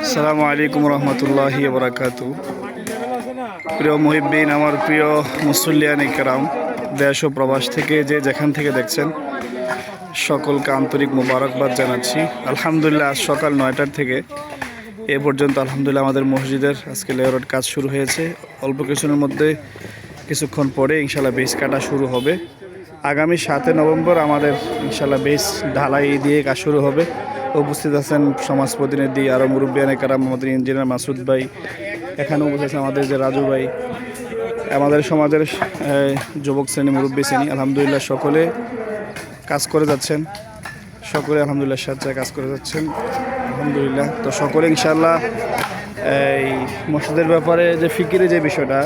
আসসালামু আলাইকুম রহমতুল্লাহি বারাকাতু। প্রিয় মুহিব্বিন, আমার প্রিয় মুসল্লিয়ান ইকরাম, দেশ ও প্রবাস থেকে যে যেখান থেকে দেখছেন সকলকে আন্তরিক মোবারকবাদ জানাচ্ছি। আলহামদুলিল্লাহ, আজ সকাল 9টার থেকে এ পর্যন্ত আলহামদুলিল্লাহ আমাদের মসজিদের আজকে লেআউট কাজ শুরু হয়েছে। অল্প কিছুদিনের মধ্যে কিছুক্ষণ পরে ইনশাল্লাহ বেস কাটা শুরু হবে। আগামী 7 নভেম্বর আমাদের ইনশাল্লাহ বেস ঢালাই দিয়ে কাজ শুরু হবে। উপস্থিত আছেন সমাজ প্রতিনিধি, আরও মুরব্বিয়ানে কারাম, আমাদের ইঞ্জিনিয়ার মাসুদ ভাই, এখানে উপস্থিত আছেন আমাদের যে রাজু ভাই, আমাদের সমাজের যুবক শ্রেণী, মুরব্বী শ্রেণী। আলহামদুলিল্লাহ সকলে কাজ করে যাচ্ছেন, সকলে আলহামদুলিল্লাহ সাথে কাজ করে যাচ্ছেন আলহামদুলিল্লাহ। তো সকলে ইনশাল্লাহ এই মসজিদের ব্যাপারে যে ফিকিরে যে বিষয়টা,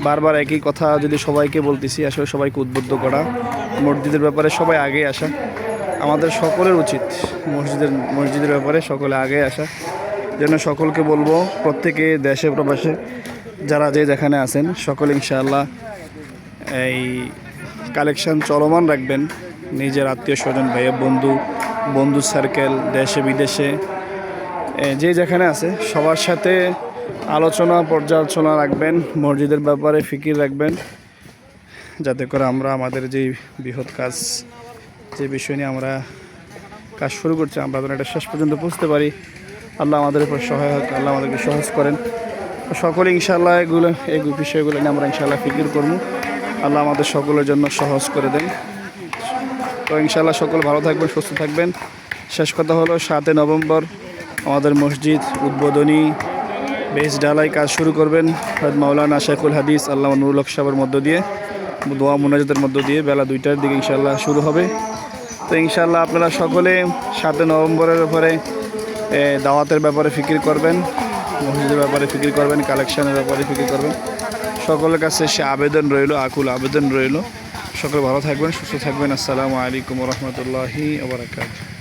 বারবার একই কথা যদি সবাইকে বলতেছি, আসলে সবাইকে উদ্বুদ্ধ করা, মসজিদের ব্যাপারে সবাই আগে আসা। আমাদের সকলের উচিত মসজিদের ব্যাপারে সকলে আগে আসা। যেন সকলকে বলবো, প্রত্যেকে দেশে প্রবাসে যারা যে যেখানে আছেন সকলে ইনশাআল্লাহ এই কালেকশান চলমান রাখবেন। নিজের আত্মীয় স্বজন, ভাইয়া, বন্ধু সার্কেল, দেশে বিদেশে যে যেখানে আছে সবার সাথে আলোচনা পর্যালোচনা রাখবেন, মসজিদের ব্যাপারে ফিকির রাখবেন, যাতে করে আমরা আমাদের যে বৃহৎ কাজ, যে বিষয় নিয়ে আমরা কাজ শুরু করছি, আমরা যেন এটা শেষ পর্যন্ত বুঝতে পারি। আল্লাহ আমাদের উপর সহায়ক, আল্লাহ আমাদেরকে সহজ করেন। সকলে ইনশাআল্লাহ এই বিষয়গুলো নিয়ে আমরা ইনশাআল্লাহ ফিকির করব। আল্লাহ আমাদের সকলের জন্য সহজ করে দেন। তো ইনশাআল্লাহ সকল ভালো থাকবেন, সুস্থ থাকবেন। শেষ কথা হলো 7 নভেম্বর আমাদের মসজিদ উদ্বোধনী বেস ঢালাই কাজ শুরু করবেন মাওলানা শেখুল হাদিস আল্লামা নুরুল হক সাহেবের মধ্য দিয়ে, দোয়া মুনাজাতের মধ্য দিয়ে বেলা 2টার দিকে ইনশাআল্লাহ শুরু হবে। তো ইনশাআল্লাহ আপনারা সকলে 7 নভেম্বরের ব্যাপারে দাওয়াতের ব্যাপারে ফিকির করবেন, মসজিদের ব্যাপারে ফিকির করবেন, কালেকশনের ব্যাপারে ফিকির করবেন। সকলের কাছে সে আবেদন রইল, আকুল আবেদন রইল। সকলে ভালো থাকবেন, সুস্থ থাকবেন। আসসালামু আলাইকুম রহমতুল্লাহি ওয়া বারাকাতুহু।